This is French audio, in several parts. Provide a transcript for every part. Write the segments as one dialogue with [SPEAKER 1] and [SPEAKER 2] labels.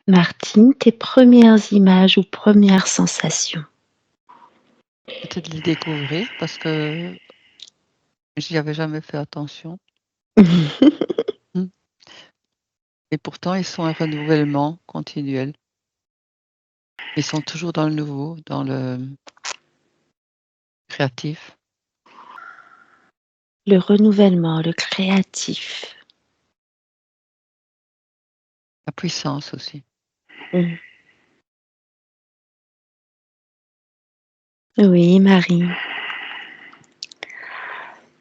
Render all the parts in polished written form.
[SPEAKER 1] Martine, tes premières images ou premières sensations?
[SPEAKER 2] C'était de les découvrir parce que j'y avais jamais fait attention. Mmh. Et pourtant, ils sont un renouvellement continuel. Ils sont toujours dans le nouveau, dans le créatif.
[SPEAKER 1] Le renouvellement, le créatif.
[SPEAKER 2] La puissance aussi.
[SPEAKER 1] Mmh. Oui, Marie.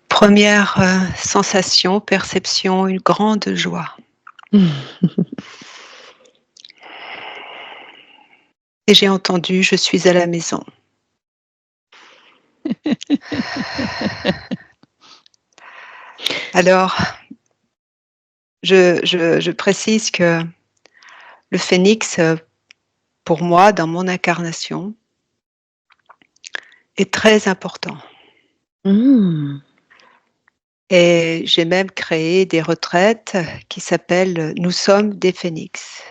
[SPEAKER 3] Première sensation, perception, une grande joie. Et j'ai entendu, je suis à la maison. Alors, je précise que le phénix, pour moi, dans mon incarnation, est très important.
[SPEAKER 1] Mmh.
[SPEAKER 3] Et j'ai même créé des retraites qui s'appellent Nous sommes des phénix.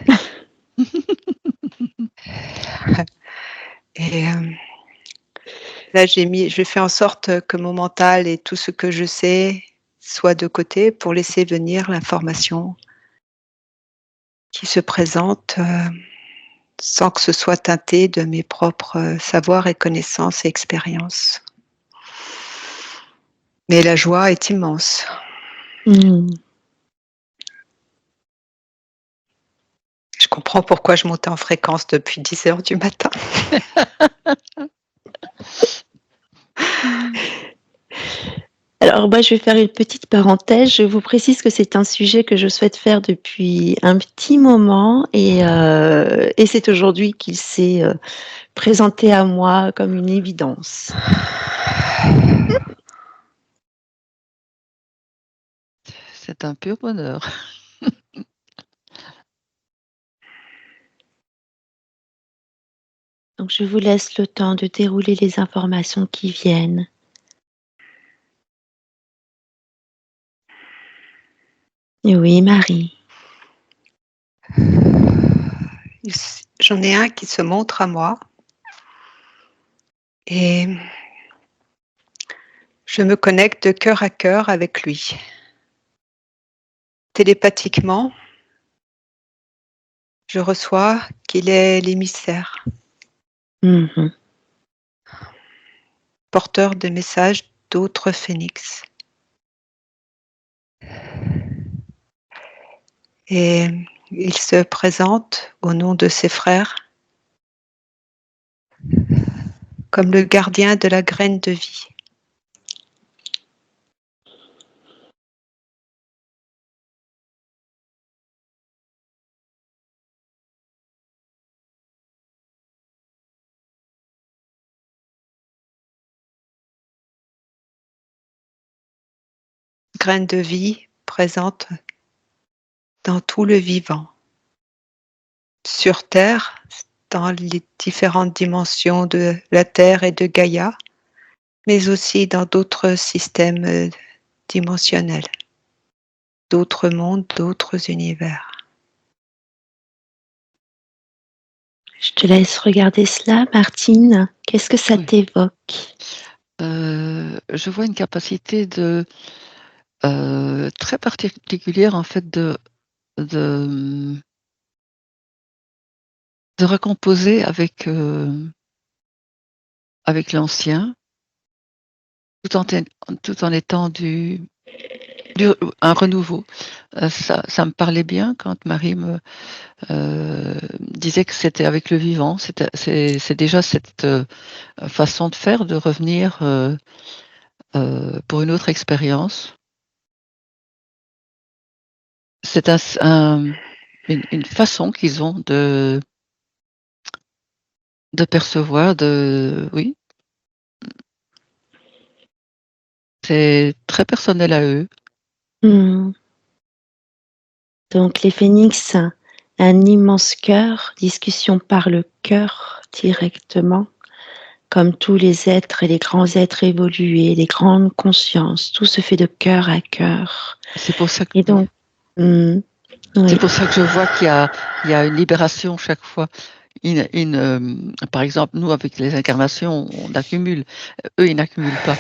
[SPEAKER 3] Et là, je fais en sorte que mon mental et tout ce que je sais soit de côté pour laisser venir l'information qui se présente sans que ce soit teinté de mes propres savoirs et connaissances et expériences. Mais la joie est immense.
[SPEAKER 1] Mmh.
[SPEAKER 3] Je comprends pourquoi je montais en fréquence depuis 10h du matin.
[SPEAKER 1] Alors moi, je vais faire une petite parenthèse. Je vous précise que c'est un sujet que je souhaite faire depuis un petit moment et c'est aujourd'hui qu'il s'est présenté à moi comme une évidence.
[SPEAKER 2] C'est un pur bonheur.
[SPEAKER 1] Donc je vous laisse le temps de dérouler les informations qui viennent. Et oui, Marie.
[SPEAKER 3] J'en ai un qui se montre à moi et je me connecte de cœur à cœur avec lui. Télépathiquement, je reçois qu'il est l'émissaire,
[SPEAKER 1] Mmh.
[SPEAKER 3] porteur de messages d'autres phénix. Et il se présente au nom de ses frères comme le gardien de la graine de vie. Graine de vie présente dans tout le vivant, sur Terre, dans les différentes dimensions de la Terre et de Gaïa, mais aussi dans d'autres systèmes dimensionnels, d'autres mondes, d'autres univers.
[SPEAKER 1] Je te laisse regarder cela, Martine. Qu'est-ce que ça
[SPEAKER 2] Oui.
[SPEAKER 1] t'évoque?
[SPEAKER 2] Je vois une capacité très particulière en fait de recomposer avec l'ancien, tout en étant du un renouveau. Ça me parlait bien quand Marie me disait que c'était avec le vivant. C'est déjà cette façon de faire, de revenir pour une autre expérience. C'est une façon qu'ils ont de percevoir, oui, c'est très personnel à eux.
[SPEAKER 1] Mmh. Donc les phénix, un immense cœur, discussion par le cœur directement, comme tous les êtres et les grands êtres évolués, les grandes consciences, tout se fait de cœur à cœur.
[SPEAKER 2] C'est pour ça que
[SPEAKER 1] Et donc, mmh, Oui.
[SPEAKER 2] C'est pour ça que je vois qu'il y a une libération chaque fois. Par exemple, nous, avec les incarnations, on accumule. Eux, ils n'accumulent pas.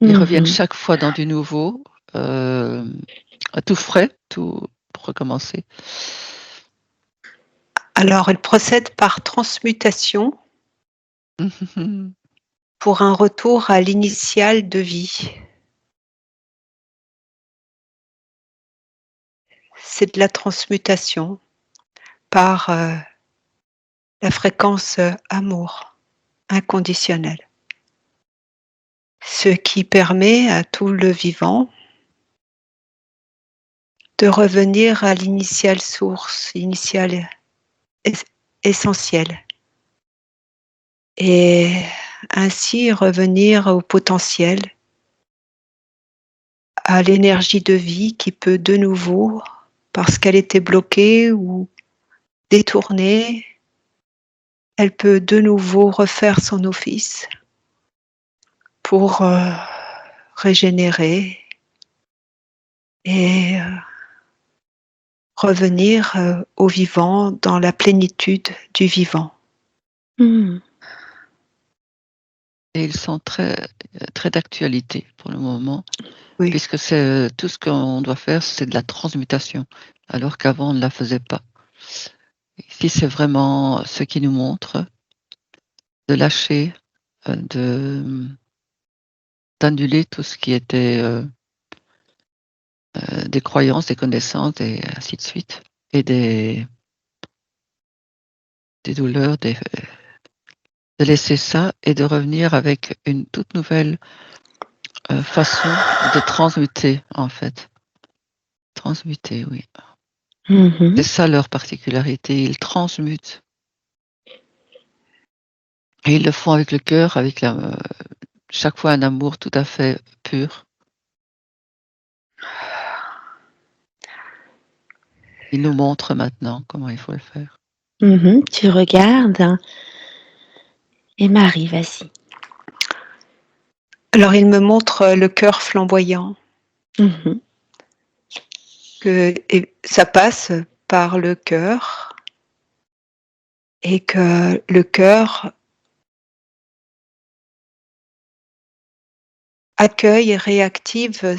[SPEAKER 2] Ils reviennent chaque fois dans du nouveau, tout frais, tout pour recommencer.
[SPEAKER 3] Alors, elle procède par transmutation pour un retour à l'initial de vie. C'est de la transmutation par la fréquence amour inconditionnel. Ce qui permet à tout le vivant de revenir à l'initiale source, initiale essentielle. Et ainsi revenir au potentiel, à l'énergie de vie qui peut de nouveau, parce qu'elle était bloquée ou détournée, elle peut de nouveau refaire son office pour régénérer et revenir au vivant dans la plénitude du vivant.
[SPEAKER 2] Et ils sont très, très d'actualité pour le moment,
[SPEAKER 3] Oui.
[SPEAKER 2] puisque c'est tout ce qu'on doit faire, c'est de la transmutation, alors qu'avant on ne la faisait pas. Ici, c'est vraiment ce qui nous montre de lâcher, d'annuler tout ce qui était des croyances, des connaissances et ainsi de suite, et des douleurs, de laisser ça et de revenir avec une toute nouvelle façon de transmuter, en fait. Transmuter, oui. C'est ça leur particularité, ils transmutent. Et ils le font avec le cœur, avec chaque fois un amour tout à fait pur. Ils nous montrent maintenant comment il faut le faire.
[SPEAKER 1] Tu regardes. Et Marie, vas-y.
[SPEAKER 3] Alors il me montre le cœur flamboyant. Et ça passe par le cœur et que le cœur accueille et réactive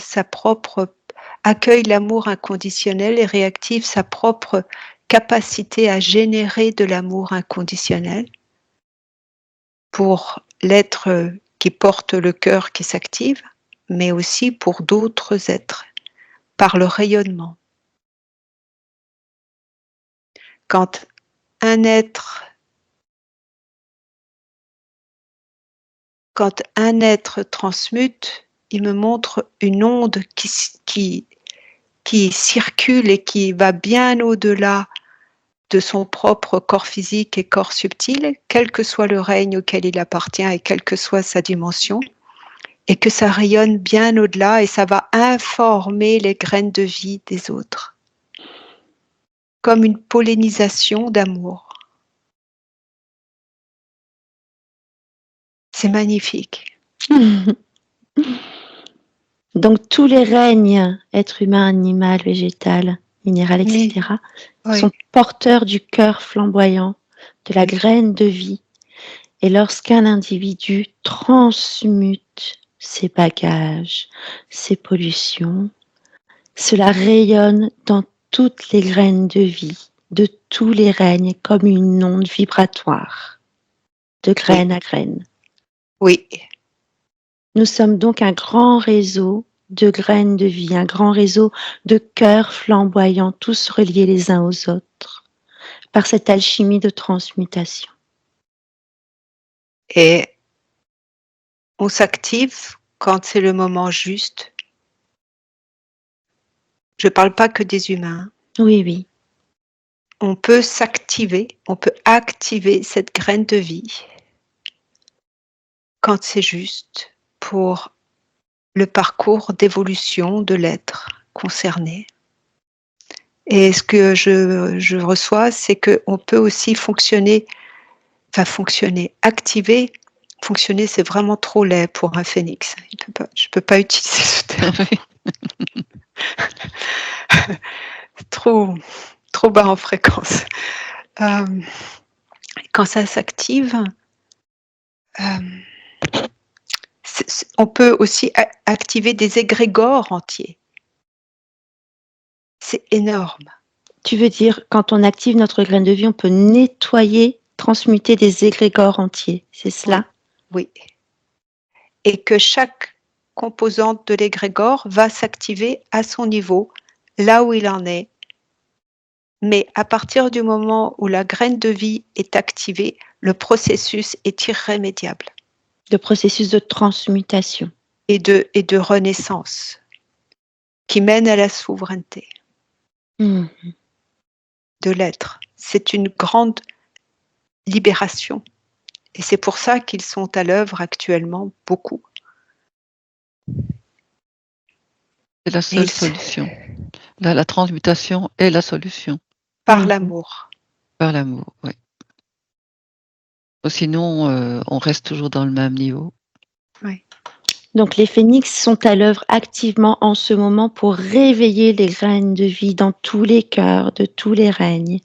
[SPEAKER 3] accueille l'amour inconditionnel et réactive sa propre capacité à générer de l'amour inconditionnel pour l'être qui porte le cœur qui s'active, mais aussi pour d'autres êtres, par le rayonnement. Quand un être transmute, il me montre une onde qui circule et qui va bien au-delà de son propre corps physique et corps subtil, quel que soit le règne auquel il appartient et quelle que soit sa dimension, et que ça rayonne bien au-delà et ça va informer les graines de vie des autres, comme une pollinisation d'amour. C'est magnifique.
[SPEAKER 1] Donc tous les règnes, être humain, animal, végétal, minéral, etc., sont porteurs du cœur flamboyant, de la graine de vie. Et lorsqu'un individu transmute ses bagages, ses pollutions, cela rayonne dans toutes les graines de vie, de tous les règnes, comme une onde vibratoire, de graine à graine.
[SPEAKER 3] Oui.
[SPEAKER 1] Nous sommes donc un grand réseau de graines de vie, un grand réseau de cœurs flamboyants, tous reliés les uns aux autres, par cette alchimie de transmutation.
[SPEAKER 3] Et on s'active quand c'est le moment juste. Je ne parle pas que des humains.
[SPEAKER 1] Oui, oui.
[SPEAKER 3] On peut s'activer, on peut activer cette graine de vie quand c'est juste pour le parcours d'évolution de l'être concerné. Et ce que je reçois, c'est qu'on peut aussi activer. Fonctionner, c'est vraiment trop laid pour un phénix. Je ne peux pas utiliser ce terme. trop bas en fréquence. Quand ça s'active, on peut aussi activer des égrégores entiers. C'est énorme.
[SPEAKER 1] Tu veux dire, quand on active notre graine de vie, on peut nettoyer, transmuter des égrégores entiers, c'est cela?
[SPEAKER 3] Oui. Et que chaque composante de l'égrégore va s'activer à son niveau, là où il en est. Mais à partir du moment où la graine de vie est activée, le processus est irrémédiable.
[SPEAKER 1] Le processus de transmutation.
[SPEAKER 3] Et de renaissance qui mène à la souveraineté de l'être. C'est une grande libération. Et c'est pour ça qu'ils sont à l'œuvre actuellement beaucoup.
[SPEAKER 2] C'est la seule solution. La transmutation est la solution.
[SPEAKER 3] Par l'amour.
[SPEAKER 2] Par l'amour, oui. Sinon, on reste toujours dans le même niveau.
[SPEAKER 3] Oui.
[SPEAKER 1] Donc les phénix sont à l'œuvre activement en ce moment pour réveiller les graines de vie dans tous les cœurs de tous les règnes.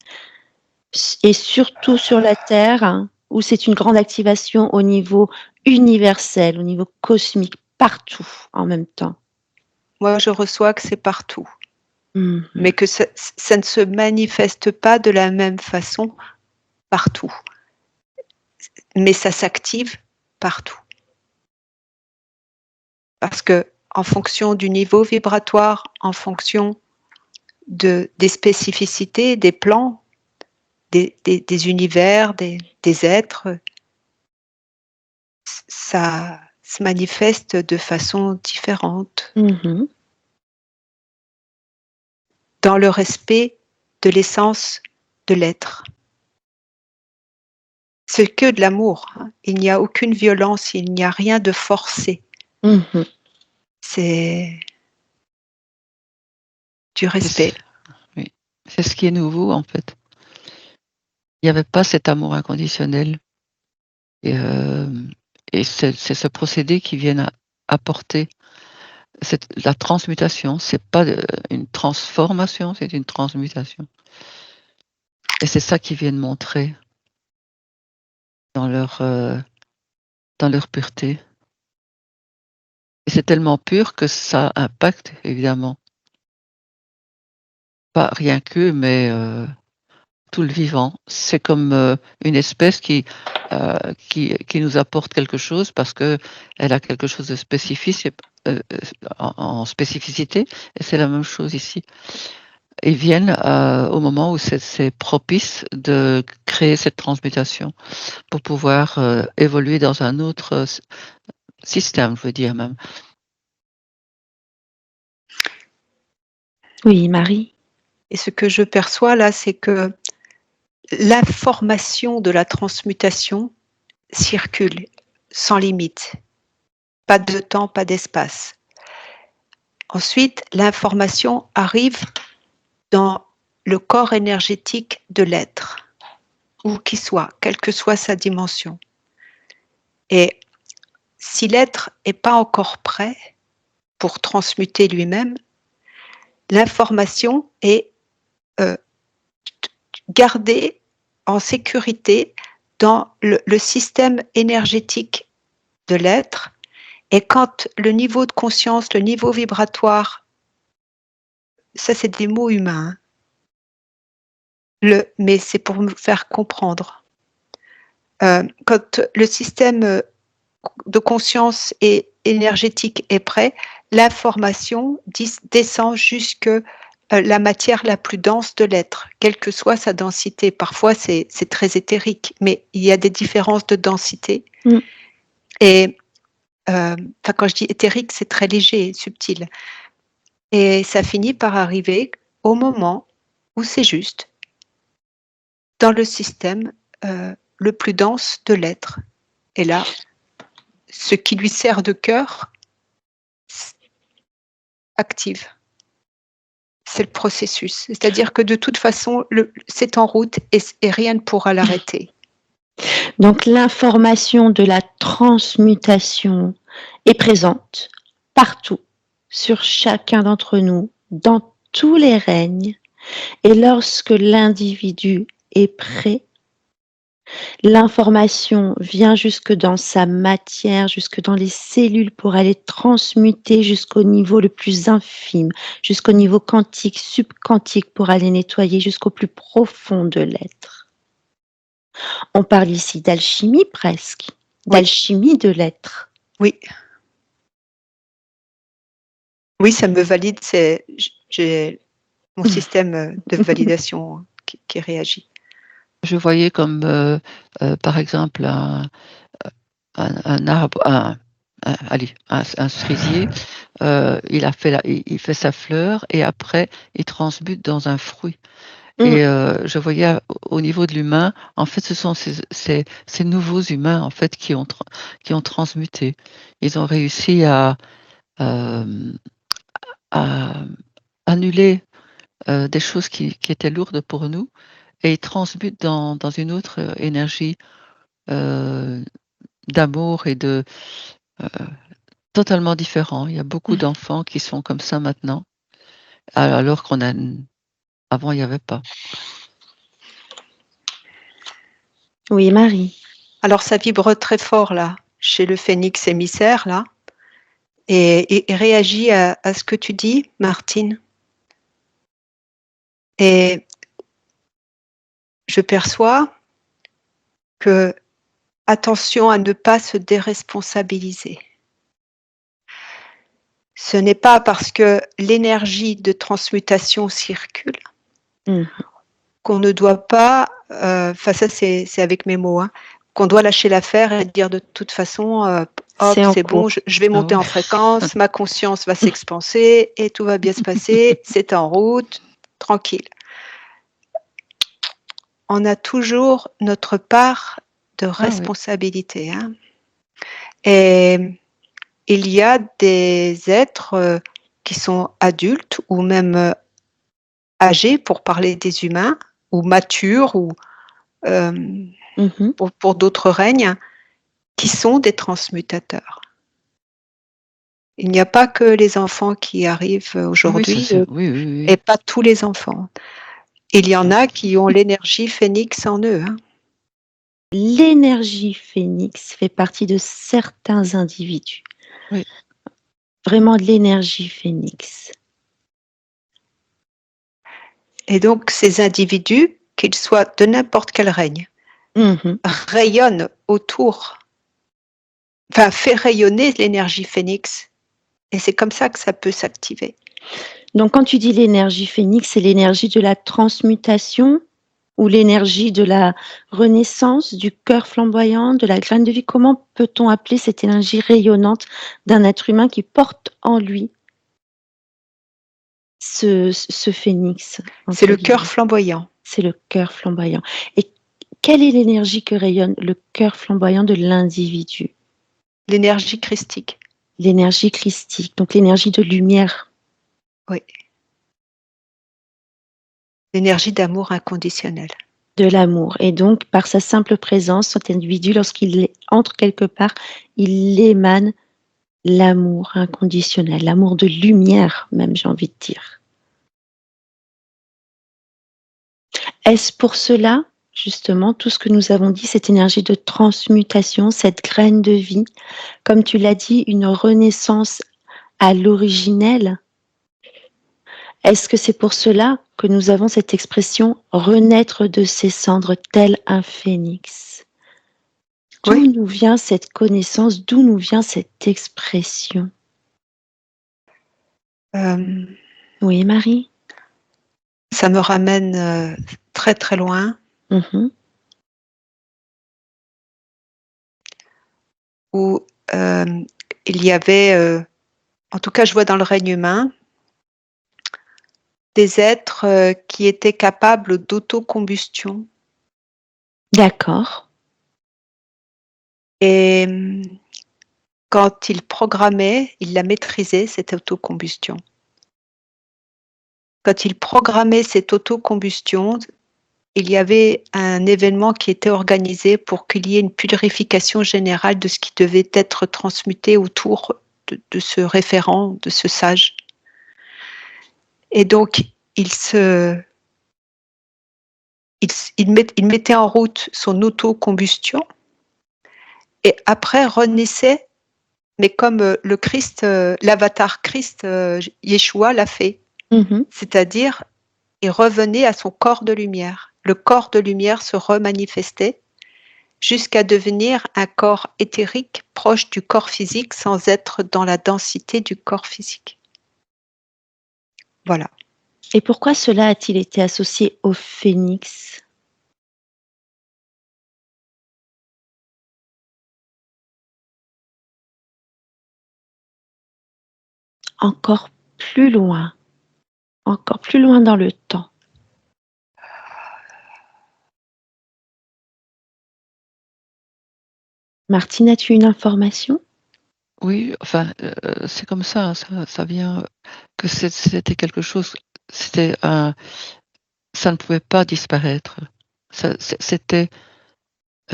[SPEAKER 1] Et surtout sur la Terre, hein, où c'est une grande activation au niveau universel, au niveau cosmique, partout en même temps.
[SPEAKER 3] Moi, je reçois que c'est partout. Mais que ça ne se manifeste pas de la même façon partout. Mais ça s'active partout. Parce que en fonction du niveau vibratoire, en fonction des spécificités, des plans, des univers, des êtres, ça se manifeste de façon différente. Dans le respect de l'essence de l'être. C'est que de l'amour. Hein. Il n'y a aucune violence, il n'y a rien de forcé. C'est du respect.
[SPEAKER 2] Oui. C'est ce qui est nouveau, en fait. Il n'y avait pas cet amour inconditionnel. Et c'est ce procédé qui vient apporter la transmutation. C'est pas une transformation, c'est une transmutation. Et c'est ça qu'ils viennent montrer dans leur pureté. Et c'est tellement pur que ça impacte, évidemment. Pas rien qu'eux, mais tout le vivant. C'est comme une espèce qui nous apporte quelque chose parce qu'elle a quelque chose de spécifique en spécificité, et c'est la même chose ici. Ils viennent au moment où c'est propice de créer cette transmutation pour pouvoir évoluer dans un autre système, je veux dire même.
[SPEAKER 1] Oui, Marie.
[SPEAKER 3] Et ce que je perçois là, c'est que l'information de la transmutation circule sans limite. Pas de temps, pas d'espace. Ensuite, l'information arrive dans le corps énergétique de l'être, où qu'il soit, quelle que soit sa dimension. Et si l'être n'est pas encore prêt pour transmuter lui-même, l'information est gardée en sécurité dans le système énergétique de l'être. Et quand le niveau de conscience, le niveau vibratoire, ça c'est des mots humains, mais c'est pour me faire comprendre. Quand le système de conscience et énergétique est prêt, l'information descend jusque la matière la plus dense de l'être, quelle que soit sa densité. Parfois, c'est très éthérique, mais il y a des différences de densité. Et quand je dis éthérique, c'est très léger, subtil. Et ça finit par arriver au moment où c'est juste, dans le système le plus dense de l'être. Et là, ce qui lui sert de cœur active. C'est le processus. C'est-à-dire que de toute façon, c'est en route et rien ne pourra l'arrêter.
[SPEAKER 1] Donc l'information de la transmutation est présente partout, sur chacun d'entre nous, dans tous les règnes, Et lorsque l'individu est prêt, l'information vient jusque dans sa matière, jusque dans les cellules pour aller transmuter jusqu'au niveau le plus infime, jusqu'au niveau quantique, subquantique pour aller nettoyer jusqu'au plus profond de l'être. On parle ici d'alchimie presque, d'alchimie de l'être.
[SPEAKER 3] Oui. Oui, ça me valide, j'ai mon système de validation qui réagit.
[SPEAKER 2] Je voyais comme, par exemple, un arbre, un cerisier, il fait sa fleur et après, il transmute dans un fruit. Et je voyais au niveau de l'humain, en fait, ce sont ces nouveaux humains, en fait, qui ont transmuté. Ils ont réussi à annuler, des choses qui étaient lourdes pour nous et ils transmutent dans une autre énergie, d'amour et de totalement différent. Il y a beaucoup d'enfants qui sont comme ça maintenant, alors avant il y avait pas.
[SPEAKER 1] Oui, Marie.
[SPEAKER 3] Alors ça vibre très fort là, chez le phénix émissaire là, et réagit à ce que tu dis, Martine. Et je perçois que attention à ne pas se déresponsabiliser. Ce n'est pas parce que l'énergie de transmutation circule qu'on ne doit pas, enfin ça c'est avec mes mots, hein, qu'on doit lâcher l'affaire et dire de toute façon, hop, c'est bon, je vais monter en fréquence, ma conscience va s'expanser et tout va bien se passer, c'est en route, tranquille. On a toujours notre part de responsabilité. Hein. Et il y a des êtres qui sont adultes ou même âgés, pour parler des humains, ou matures, ou pour d'autres règnes, qui sont des transmutateurs. Il n'y a pas que les enfants qui arrivent aujourd'hui, et pas tous les enfants. Il y en a qui ont l'énergie phénix en eux. Hein.
[SPEAKER 1] L'énergie phénix fait partie de certains individus.
[SPEAKER 2] Oui.
[SPEAKER 1] Vraiment de l'énergie phénix.
[SPEAKER 3] Et donc ces individus, qu'ils soient de n'importe quel règne, rayonnent autour, enfin fait rayonner l'énergie phénix. Et c'est comme ça que ça peut s'activer.
[SPEAKER 1] Donc quand tu dis l'énergie phénix, c'est l'énergie de la transmutation ou l'énergie de la renaissance, du cœur flamboyant, de la graine de vie. Comment peut-on appeler cette énergie rayonnante d'un être humain qui porte en lui ce phénix?
[SPEAKER 3] C'est le cœur flamboyant.
[SPEAKER 1] C'est le cœur flamboyant. Et quelle est l'énergie que rayonne le cœur flamboyant de l'individu?
[SPEAKER 3] L'énergie christique.
[SPEAKER 1] L'énergie christique, donc l'énergie de lumière.
[SPEAKER 3] Oui. L'énergie d'amour inconditionnel.
[SPEAKER 1] De l'amour. Et donc, par sa simple présence, cet individu, lorsqu'il entre quelque part, il émane l'amour inconditionnel, l'amour de lumière, même, j'ai envie de dire. Est-ce pour cela, justement, tout ce que nous avons dit, cette énergie de transmutation, cette graine de vie, comme tu l'as dit, une renaissance à l'originel? Est-ce que c'est pour cela que nous avons cette expression « renaître de ses cendres tel un phénix » ? D'où nous vient cette connaissance, d'où nous vient cette expression? Oui, Marie?
[SPEAKER 3] Ça me ramène très très loin. Où il y avait, en tout cas je vois dans le règne humain, des êtres qui étaient capables d'autocombustion.
[SPEAKER 1] D'accord.
[SPEAKER 3] Et quand ils programmaient, ils la maîtrisaient, cette autocombustion. Quand ils programmaient cette autocombustion, il y avait un événement qui était organisé pour qu'il y ait une purification générale de ce qui devait être transmuté autour de ce référent, de ce sage. Et donc, ils se il mettait en route son autocombustion et après renaissait, mais comme le Christ, l'avatar Christ, Yeshua l'a fait. C'est-à-dire, il revenait à son corps de lumière. Le corps de lumière se remanifestait jusqu'à devenir un corps éthérique proche du corps physique sans être dans la densité du corps physique. Voilà.
[SPEAKER 1] Et pourquoi cela a-t-il été associé au phénix? Encore plus loin dans le temps. Martine, as-tu une information?
[SPEAKER 2] Oui, enfin, c'est comme ça, ça vient que c'était quelque chose, c'était ça ne pouvait pas disparaître. C'était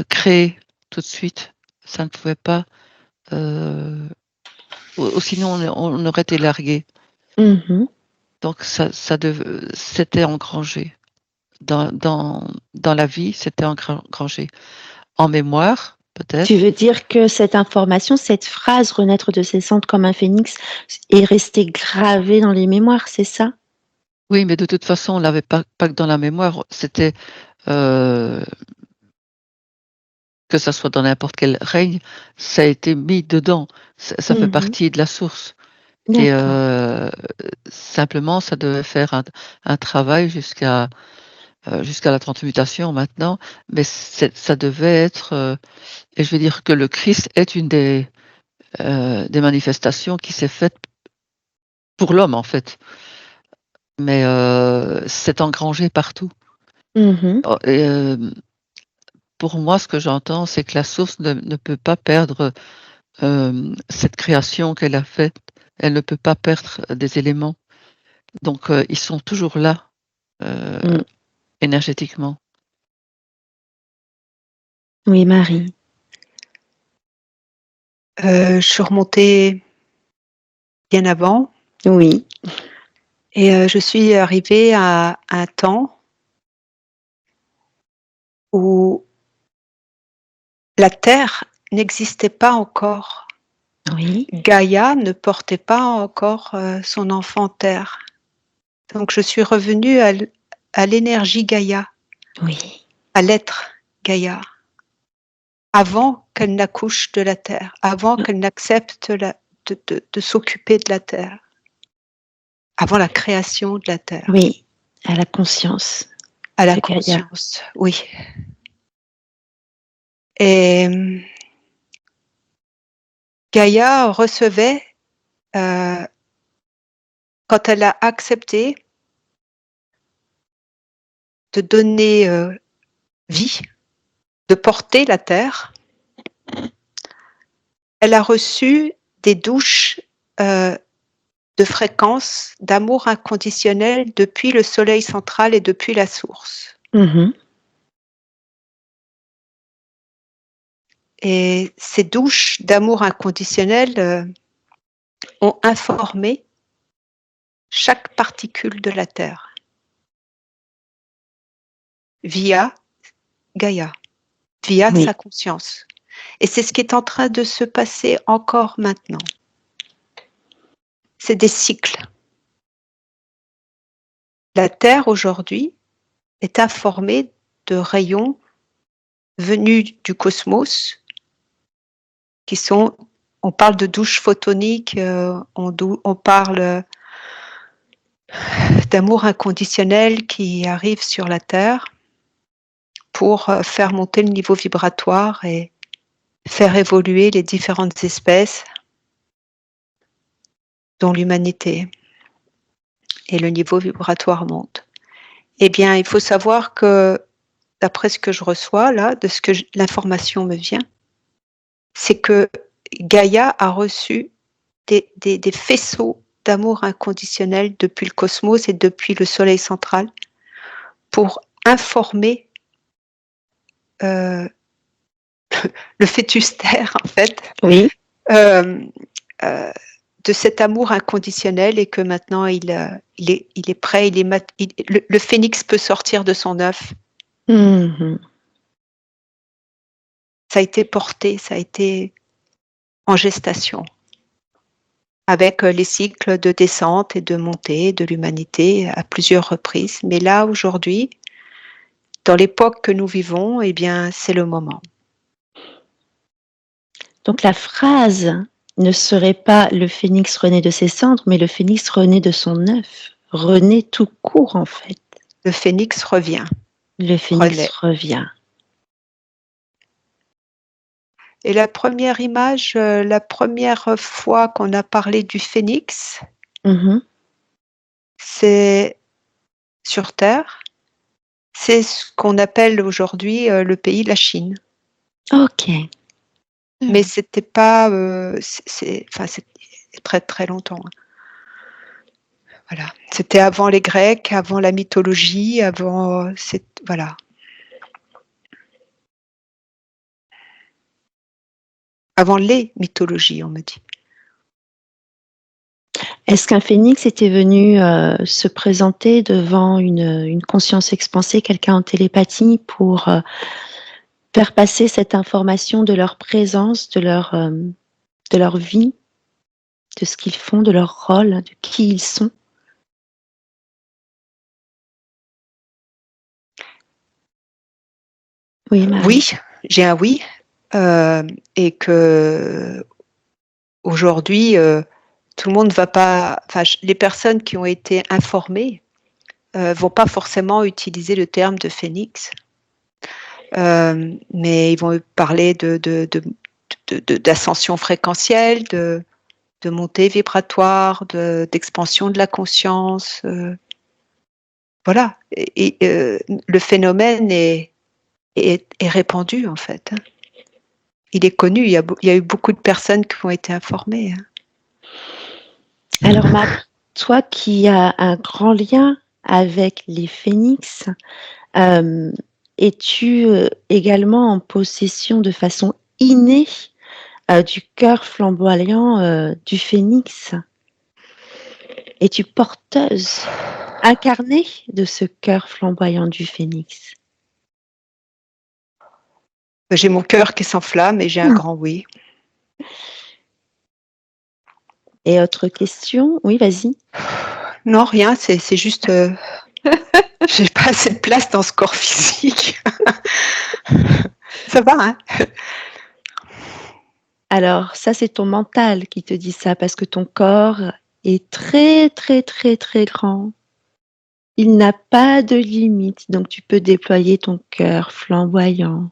[SPEAKER 2] créé tout de suite. Ça ne pouvait pas, ou sinon on aurait été largué. Donc c'était engrangé. Dans la vie, c'était engrangé. En mémoire, peut-être.
[SPEAKER 1] Tu veux dire que cette information, cette phrase « renaître de ses cendres comme un phénix » est restée gravée dans les mémoires, c'est ça?
[SPEAKER 2] Oui, mais de toute façon, on l'avait pas que dans la mémoire, c'était, que ça soit dans n'importe quel règne, ça a été mis dedans. Ça fait partie de la source et simplement, ça devait faire un travail jusqu'à la transmutation maintenant, mais ça devait être, et je veux dire que le Christ est une des manifestations qui s'est faite pour l'homme, en fait. Mais c'est engrangé partout. Oh, et pour moi, ce que j'entends, c'est que la source ne peut pas perdre cette création qu'elle a faite. Elle ne peut pas perdre des éléments. Donc ils sont toujours là, énergétiquement.
[SPEAKER 1] Oui, Marie.
[SPEAKER 3] Je suis remontée bien avant.
[SPEAKER 1] Oui.
[SPEAKER 3] Et je suis arrivée à un temps où la Terre n'existait pas encore.
[SPEAKER 1] Oui.
[SPEAKER 3] Gaïa ne portait pas encore son enfant Terre. Donc je suis revenue à l'énergie Gaïa,
[SPEAKER 1] Oui.
[SPEAKER 3] à l'être Gaïa, avant qu'elle n'accouche de la Terre, avant qu'elle n'accepte de s'occuper de la Terre, avant la création de la Terre.
[SPEAKER 1] Oui, à la conscience.
[SPEAKER 3] À la
[SPEAKER 1] de Gaïa.
[SPEAKER 3] conscience, oui. Et Gaïa recevait, quand elle a accepté de donner vie, de porter la Terre, elle a reçu des douches de fréquence d'amour inconditionnel depuis le soleil central et depuis la source. Et ces douches d'amour inconditionnel ont informé chaque particule de la Terre via Gaïa, via sa conscience. Et c'est ce qui est en train de se passer encore maintenant. C'est des cycles. La Terre aujourd'hui est informée de rayons venus du cosmos qui sont, on parle de douches photoniques, on parle d'amour inconditionnel qui arrive sur la Terre pour faire monter le niveau vibratoire et faire évoluer les différentes espèces, dont l'humanité. Et le niveau vibratoire monte. Eh bien, il faut savoir que, d'après ce que je reçois là, de ce que l'information me vient, c'est que Gaïa a reçu des faisceaux d'amour inconditionnel depuis le cosmos et depuis le soleil central pour informer le fœtus Terre, en fait, de cet amour inconditionnel et que maintenant il est prêt, le phénix peut sortir de son œuf
[SPEAKER 1] Mhm.
[SPEAKER 3] Ça a été porté, ça a été en gestation, avec les cycles de descente et de montée de l'humanité à plusieurs reprises. Mais là, aujourd'hui, dans l'époque que nous vivons, eh bien, c'est le moment.
[SPEAKER 1] Donc la phrase ne serait pas le phénix renaît de ses cendres, mais le phénix renaît de son œuf. Renaît tout court, en fait.
[SPEAKER 3] Le phénix revient.
[SPEAKER 1] Le phénix
[SPEAKER 3] Renaît.
[SPEAKER 1] revient.
[SPEAKER 3] Et la première image, la première fois qu'on a parlé du phénix,
[SPEAKER 1] Mhm.
[SPEAKER 3] c'est sur Terre. C'est ce qu'on appelle aujourd'hui le pays de la Chine.
[SPEAKER 1] Ok.
[SPEAKER 3] Mais c'était pas, c'est très très longtemps. Hein. Voilà. C'était avant les Grecs, avant la mythologie, avant, voilà. Avant les mythologies, on me dit.
[SPEAKER 1] Est-ce qu'un phénix était venu se présenter devant une conscience expansée, quelqu'un en télépathie, pour faire passer cette information de leur présence, de leur vie, de ce qu'ils font, de leur rôle, de qui ils sont? Oui, Marie.
[SPEAKER 3] Oui, j'ai un oui. Et que aujourd'hui, tout le monde ne va pas. Enfin, les personnes qui ont été informées vont pas forcément utiliser le terme de phénix, mais ils vont parler d'ascension fréquentielle, de montée vibratoire, d'expansion de la conscience. Voilà. Et le phénomène est répandu en fait. Hein. Il est connu. Il y a eu beaucoup de personnes qui ont été informées. Hein.
[SPEAKER 1] Alors, Marie, toi qui as un grand lien avec les phénix, es-tu également en possession de façon innée du cœur flamboyant du phénix? Es-tu porteuse, incarnée de ce cœur flamboyant du phénix?
[SPEAKER 3] J'ai mon cœur qui s'enflamme et j'ai un grand oui.
[SPEAKER 1] Et autre question? Oui, vas-y.
[SPEAKER 3] Non, rien, c'est juste. J'ai pas assez de place dans ce corps physique. Ça va, hein?
[SPEAKER 1] Alors, ça, c'est ton mental qui te dit ça, parce que ton corps est très, très, très, très grand. Il n'a pas de limite, donc tu peux déployer ton cœur flamboyant.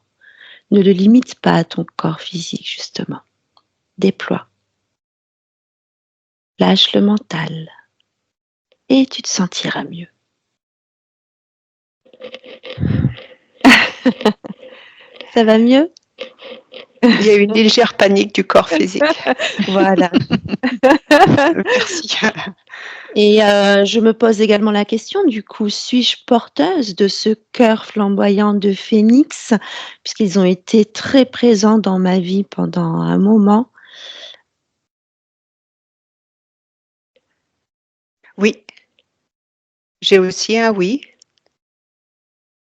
[SPEAKER 1] Ne le limite pas à ton corps physique, justement. Déploie. Lâche le mental. Et tu te sentiras mieux. Ça va mieux?
[SPEAKER 3] Il y a une légère panique du corps physique.
[SPEAKER 1] Voilà.
[SPEAKER 3] Merci.
[SPEAKER 1] Et je me pose également la question, du coup, suis-je porteuse de ce cœur flamboyant de phénix, puisqu'ils ont été très présents dans ma vie pendant un moment?
[SPEAKER 3] Oui, j'ai aussi un oui.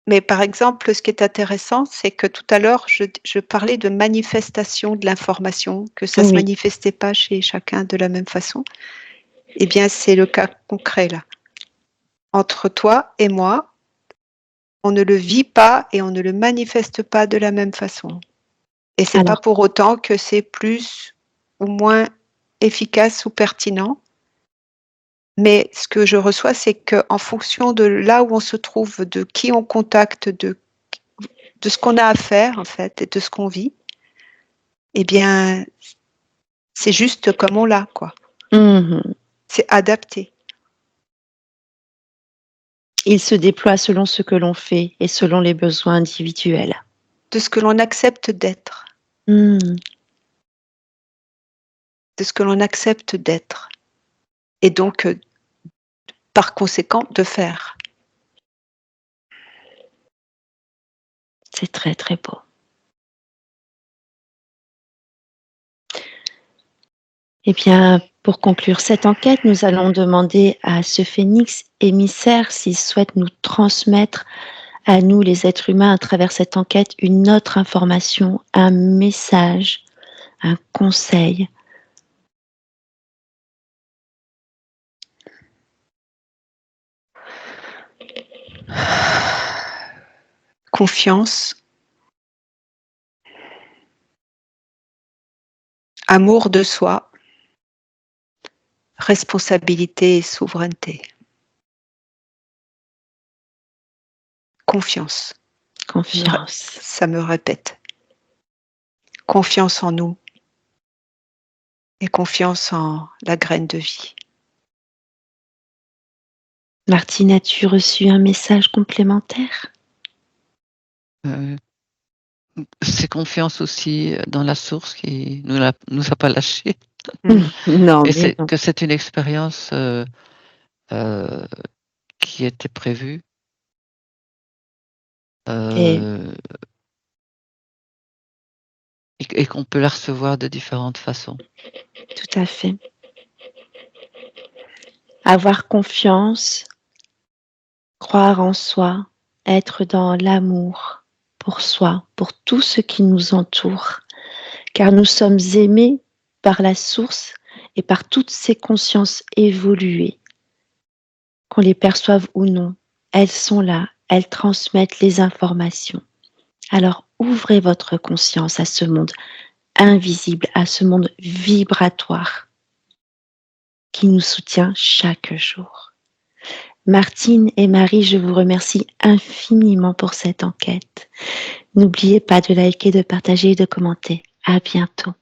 [SPEAKER 3] Mais par exemple, ce qui est intéressant, c'est que tout à l'heure, je parlais de manifestation de l'information, que ça ne se
[SPEAKER 1] Oui.
[SPEAKER 3] manifestait pas chez chacun de la même façon. Eh bien, c'est le cas concret là. Entre toi et moi, on ne le vit pas et on ne le manifeste pas de la même façon. Et c'est pas
[SPEAKER 1] Alors,
[SPEAKER 3] pour autant que c'est plus ou moins efficace ou pertinent. Mais ce que je reçois, c'est qu'en fonction de là où on se trouve, de qui on contacte, de ce qu'on a à faire en fait et de ce qu'on vit, eh bien, c'est juste comme on l'a, quoi. C'est adapté.
[SPEAKER 1] il se déploie selon ce que l'on fait et selon les besoins individuels.
[SPEAKER 3] De ce que l'on accepte d'être.
[SPEAKER 1] Mmh.
[SPEAKER 3] De ce que l'on accepte d'être. Et donc, par conséquent, de faire.
[SPEAKER 1] C'est très, très beau. Eh bien, pour conclure cette enquête, nous allons demander à ce phénix émissaire s'il souhaite nous transmettre à nous les êtres humains à travers cette enquête une autre information, un message, un conseil.
[SPEAKER 3] Confiance, amour de soi, responsabilité et souveraineté. Confiance.
[SPEAKER 1] Confiance.
[SPEAKER 3] Ça me répète. Confiance en nous et confiance en la graine de vie.
[SPEAKER 1] Martine, as-tu reçu un message complémentaire?
[SPEAKER 2] C'est confiance aussi dans la source qui nous a pas lâchés.
[SPEAKER 1] Non,
[SPEAKER 2] Et
[SPEAKER 1] mais non.
[SPEAKER 2] que c'est une expérience qui était prévue. Et qu'on peut la recevoir de différentes façons.
[SPEAKER 1] Tout à fait. Avoir confiance, croire en soi, être dans l'amour pour soi, pour tout ce qui nous entoure, car nous sommes aimés par la source et par toutes ces consciences évoluées. Qu'on les perçoive ou non, elles sont là, elles transmettent les informations. Alors ouvrez votre conscience à ce monde invisible, à ce monde vibratoire qui nous soutient chaque jour. Martine et Marie, je vous remercie infiniment pour cette enquête. N'oubliez pas de liker, de partager et de commenter. À bientôt.